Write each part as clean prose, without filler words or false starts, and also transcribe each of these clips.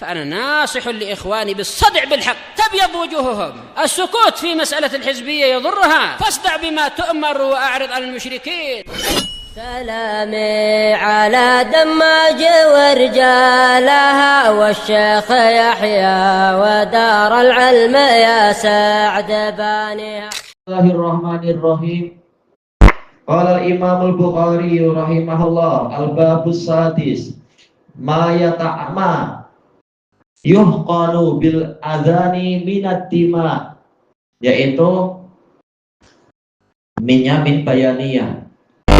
فأنا ناصح لإخواني بالصدع بالحق تبيض وجوههم. السكوت في مسألة الحزبية يضرها، فاصدع بما تؤمر وأعرض عن المشركين. سلامي على دماج ورجالها والشيخ يحيى ودار العلم يا سعد بانيها. بسم الله الرحمن الرحيم. قال الإمام البخاري رحمه الله الباب السادس ما yuhqanu bil adhani minad dima, yaitu min bayaniyah,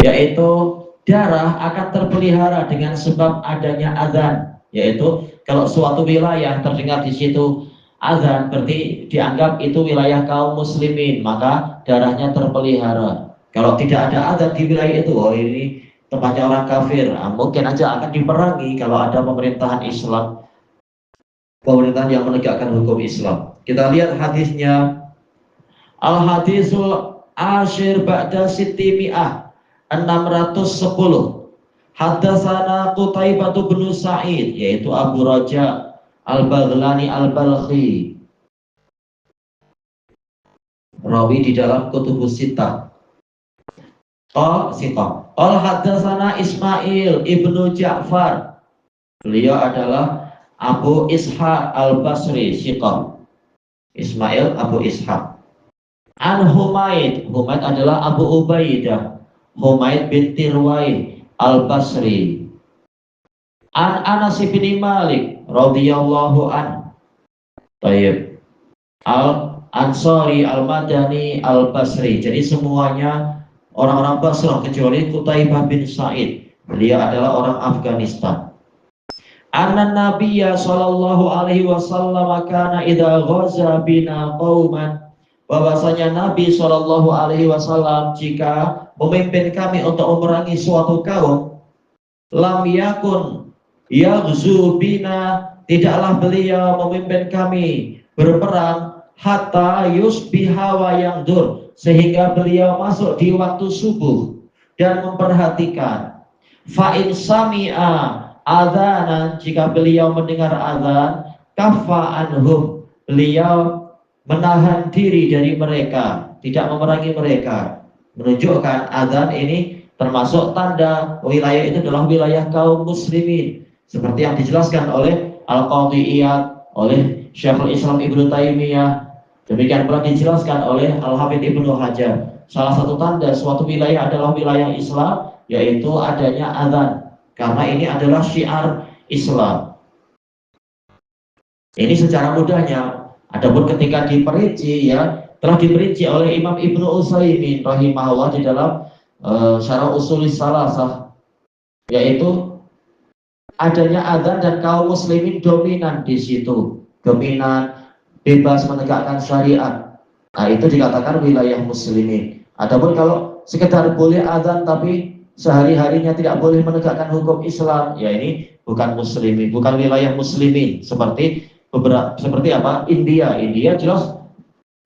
yaitu darah akan terpelihara dengan sebab adanya azan. Yaitu kalau suatu wilayah terdengar di situ azan, berarti dianggap itu wilayah kaum muslimin, maka darahnya terpelihara. Kalau tidak ada azan di wilayah itu, oh ini tempatnya orang kafir, mungkin aja akan diperangi kalau ada pemerintahan Islam, pemerintahan yang menegakkan hukum Islam. Kita lihat hadisnya. Al-hadisul ashir ba'da sittimi'ah, 610. Haddatsana Qutaibah bin Sa'id, yaitu Abu Raja Al-Baghlani Al-Balkhi, rawi di dalam Kutubus Sittah. Haddatsana Ismail ibnu Ja'far, beliau adalah Abu Ishaq Al-Basri Siqah. Ismail Abu Ishaq. An Humaid, Humaid adalah Abu Ubaidah, Humaid bin Tirwai Al-Basri. An Anas bin Malik radhiyallahu an. Tayyib. Al-Ansari Al-Madani Al-Basri. Jadi semuanya orang-orang Basrah kecuali Qutaibah bin Sa'id. Beliau adalah orang Afghanistan. Anna Nabiyya sallallahu alaihi wasallam kana idza ghaza bina qauman, bahwasanya Nabi sallallahu alaihi wasallam jika memimpin kami untuk memerangi suatu kaum, lam yakun yaghzu bina, tidaklah beliau memimpin kami berperang hatta yusbiha wa yangdur, sehingga beliau masuk di waktu subuh dan memperhatikan. Fa in sami'a adzanan, jika beliau mendengar azan, kaffa anhum, beliau menahan diri dari mereka, tidak memerangi mereka, menunjukkan azan ini termasuk tanda wilayah itu adalah wilayah kaum muslimin, seperti yang dijelaskan oleh Al-Qadhi Iyad, oleh Syekhul Islam Ibnu Taimiyah, demikian pula dijelaskan oleh Al-Hafidz Ibnu Hajar. Salah satu tanda suatu wilayah adalah wilayah Islam, yaitu adanya azan, karena ini adalah syiar Islam. Ini secara mudahnya. Adapun ketika diperinci, ya telah diperinci oleh Imam Ibnu Utsaimin rahimahullah di dalam Syarah Ushulis Salasah, yaitu adanya azan dan kaum muslimin dominan di situ, dominan bebas menegakkan syariat. Nah, itu dikatakan wilayah muslimin. Adapun kalau sekedar boleh azan tapi sehari-harinya tidak boleh menegakkan hukum Islam, ya ini bukan muslimin, bukan wilayah muslimin. Seperti apa? India jelas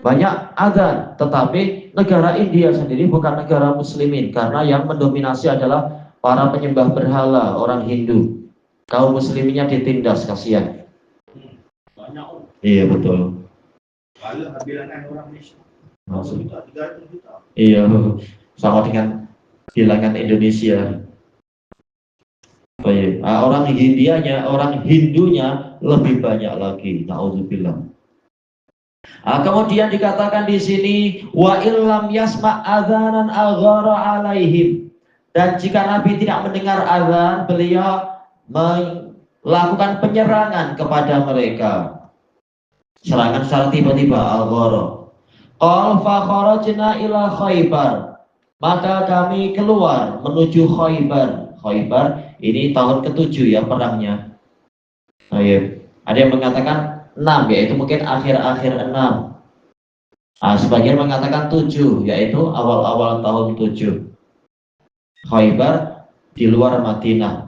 banyak azan, tetapi negara India sendiri bukan negara muslimin, karena yang mendominasi adalah para penyembah berhala, orang Hindu. Kaum musliminnya ditindas, kasihan. Iya betul. Iya, sama dengan bilangan Indonesia. Orang Hindunya lebih banyak lagi. Na'udzubillah. Kemudian dikatakan di sini wa illam yasma adzanan aghara alaihim, dan jika Nabi tidak mendengar azan, beliau melakukan penyerangan kepada mereka. Serangan secara tiba-tiba, al-ghara. Qal fa kharajna ila Khaybar, maka kami keluar menuju Khaybar. Khaybar ini tahun ke-7 ya perangnya. Ada yang mengatakan 6, yaitu mungkin akhir-akhir 6. Sebagian mengatakan 7, yaitu awal-awal tahun 7. Khaybar di luar Madinah.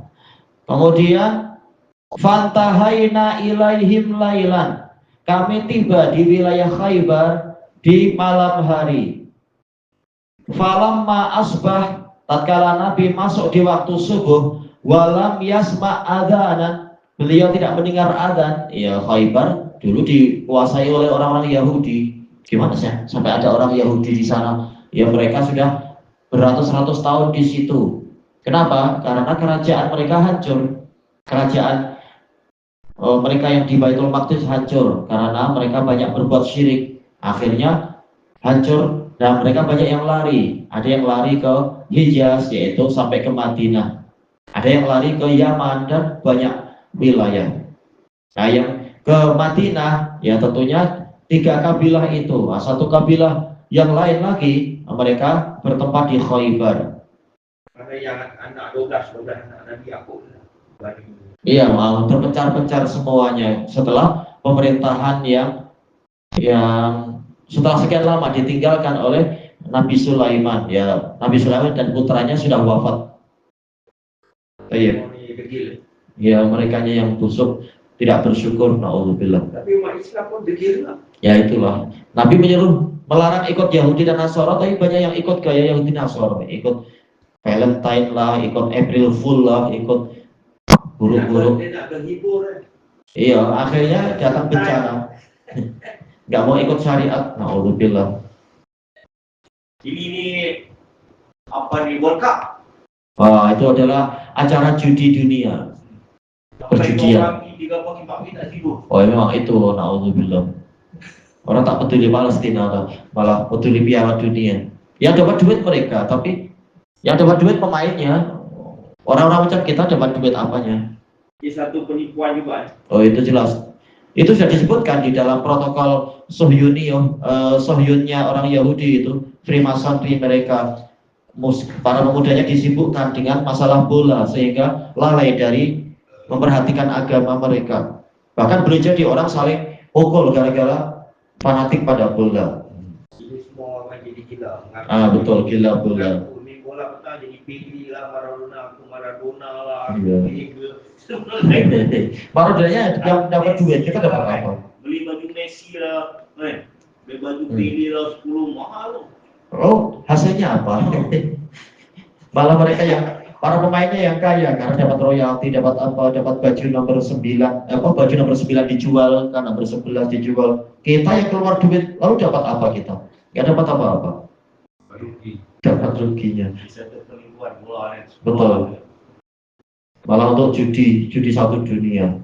Kemudian fantahaina ilaihim lailan, kami tiba di wilayah Khaybar di malam hari. Falamma asbah, tatkala Nabi masuk di waktu subuh, walam yasma adzanan, beliau tidak mendengar azan. Ya, Khaybar dulu dikuasai oleh orang-orang Yahudi. Gimana sih sampai ada orang Yahudi di sana? Ya, mereka sudah beratus-ratus tahun di situ. Kenapa? Karena kerajaan mereka hancur. Kerajaan mereka yang di Baitul Maqdis hancur karena mereka banyak berbuat syirik. Akhirnya hancur dan mereka banyak yang lari. Ada yang lari ke Hijaz, yaitu sampai ke Madinah. Ada yang lari ke Yaman dan banyak wilayah. Nah, yang ke Madinah ya tentunya 3 kabilah itu. Nah, 1 kabilah yang lain lagi mereka bertempat di Khaybar. Ada yang anak 12 anak Nabi Yakub. Iya, mau terpencar-pencar semuanya setelah pemerintahan yang setelah sekian lama ditinggalkan oleh Nabi Sulaiman. Ya, Nabi Sulaiman dan putranya sudah wafat. Iya. Ya, merekanya yang busuk, tidak bersyukur, naudzubillah. Tapi umat Islam pun degil lah. Ya itulah. Nabi menyuruh melarang ikut Yahudi dan Nasara, tapi banyak yang ikut gaya Yahudi Nasara, ikut Valentine lah, ikut April Fool lah, ikut buruk-buruk. Dia nak berhibur. Iya, akhirnya datang bencana. Nggak mau ikut syariat, naudzubillah. Ini apa nih, World Cup? Wah, itu adalah acara judi dunia. Perjudian. Oh, memang itu, naudzubillah. Orang tak peduli Palestina, malah peduli Piala Dunia. Yang dapat duit mereka, tapi yang dapat duit pemainnya. Orang-orang macam kita dapat duit apanya? Ini satu penipuan juga. Oh, itu jelas. Itu sudah disebutkan di dalam protokol Sohyunnya orang Yahudi itu, Freemasonry mereka. Para pemudanya disibukkan dengan masalah bola sehingga lalai dari memperhatikan agama mereka. Bahkan boleh jadi orang saling pukul gara-gara fanatik pada bola. Ini semua orang jadi gila. Betul, gila bola. Ini bola petang jadi Pelé lah, Maradona lah. Maradonanya yang dapat duit, kita dapat apa? Beli baju Messi lah, beli baju Pelé lah 10 mahal. Oh, hasilnya apa? Malah mereka yang para pemainnya yang kaya karena dapat royalti, dapat apa? Dapat baju nomor 9, baju nomor 9 dijual, kan nomor 11 dijual. Kita yang keluar duit, lalu dapat apa kita? Nggak dapat apa-apa. Rugi. Dapat ruginya. Bisa terpenipuan bola. Betul. Malah untuk judi satu dunia.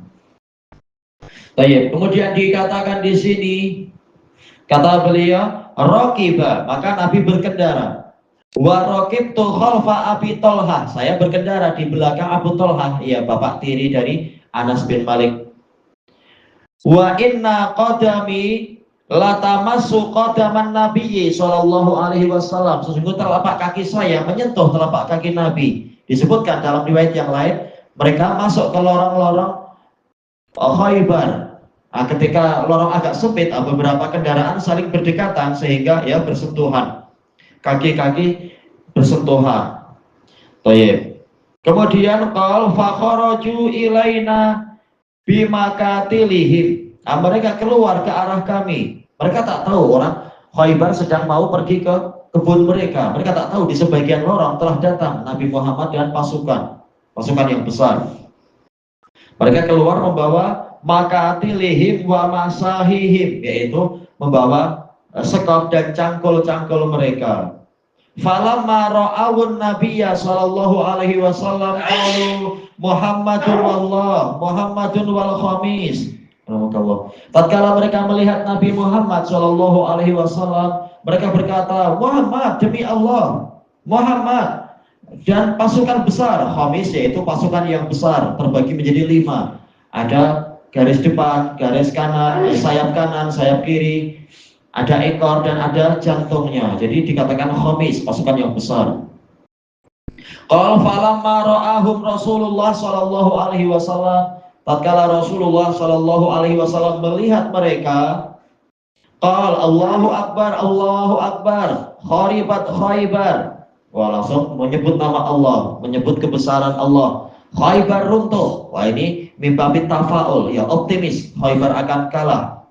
Baik, kemudian dikatakan di sini, kata beliau, Raqiba, maka Nabi berkendara. Wa raqibtu khalfa Abi Thalhah, saya berkendara di belakang Abu Thalhah, ya bapak tiri dari Anas bin Malik. Wa inna qadami latamassu qadaman Nabiyyi sallallahu alaihi wasallam, sesungguhnya telapak kaki saya menyentuh telapak kaki Nabi. Disebutkan dalam riwayat yang lain, mereka masuk ke lorong-lorong Khaybar. Ketika lorong agak sempit, beberapa kendaraan saling berdekatan sehingga ya bersentuhan, kaki-kaki bersentuhan. Baik. Kemudian qal fa kharaju ilaina bimakatilihim. Mereka keluar ke arah kami. Mereka tak tahu orang Khaybar sedang mau pergi ke kebun mereka. Mereka tak tahu di sebagian lorong telah datang Nabi Muhammad dan pasukan yang besar. Mereka keluar membawa makatilihim wa masahihim, yaitu membawa sekop dan cangkul-cangkul mereka. Falamma ra'awun nabiyya sallallahu alaihi wasallam qalu Muhammadun wallah, Muhammadun wal khamis. Tatkala mereka melihat Nabi Muhammad sallallahu alaihi wasallam, mereka berkata, Muhammad, demi Allah, Muhammad dan pasukan besar. Khamis yaitu pasukan yang besar, terbagi menjadi 5. Ada garis depan, garis kanan, sayap kiri, ada ekor dan ada jantungnya. Jadi dikatakan khamis, pasukan yang besar. Qal falamma ra'ahum Rasulullah sallallahu alaihi wasallam, tatkala Rasulullah sallallahu alaihi wasallam melihat mereka, qal Allahu akbar, kharibat Khaybar. Wah, langsung menyebut nama Allah, menyebut kebesaran Allah. Khaybar runtuh. Wah, ini mimbabit tafaul, ya optimis, Khaybar akan kalah.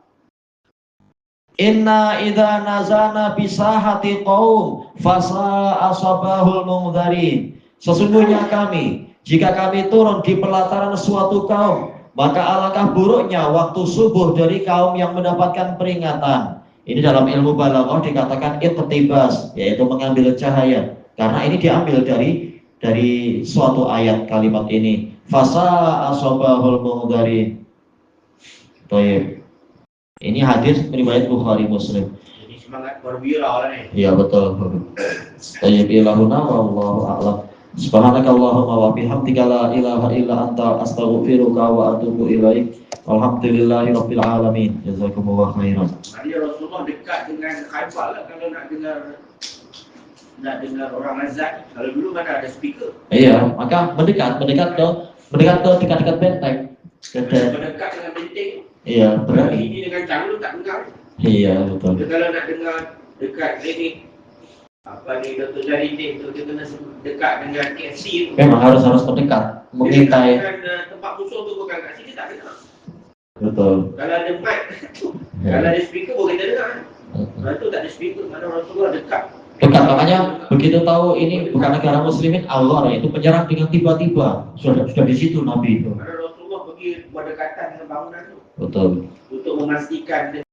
Inna idza nazana bisahati qaum fasa asabahul mungdharin. Sesungguhnya kami, jika kami turun di pelataran suatu kaum, maka alangkah buruknya waktu subuh dari kaum yang mendapatkan peringatan. Ini dalam ilmu balaghah dikatakan iqtibas, yaitu mengambil cahaya. Karena ini diambil dari suatu ayat kalimat ini. Fasa asobahul mungdari. Baik. Ini hadis riwayat Bukhari Muslim. Jadi semangat berwira lah ni. Iya betul. Tayyib ilahuna wallahu a'lam. Subhanakallahumma wa bihamdika la ilaha illa anta astaghfiruka wa atubu ilaik. Alhamdulillahirabbil alamin. Jazakumullah khairan. Jadi Rasulullah dekat dengan Khaifah lah kalau nak dengar orang azan. Kalau dulu mana ada speaker. Iya, maka mendekat ke dekat-dekat benteng. Mendekat dengan benteng. Iya, Kalau berani. ini dengan calon tak dengar. Iya, betul. Kalau nak dengar dekat klinik apa ni Dr. Zaridin tu dia kena dekat dengan KFC tu. Memang harus mendekat, mengintai. Dengan tempat musuh tu bukan kat sini tak dengar. Betul. Kalau ada mic, kalau ada speaker pun kita dengar. Kalau tu tak ada speaker, mana Rasulullah dekat. Dekat, makanya begitu tahu ini bukan negara muslimin, Allah itu menyerang dengan tiba-tiba. Sudah di situ Nabi itu. Mana Rasulullah pergi berdekatan dengan bangunan tu Betul. untuk memastikan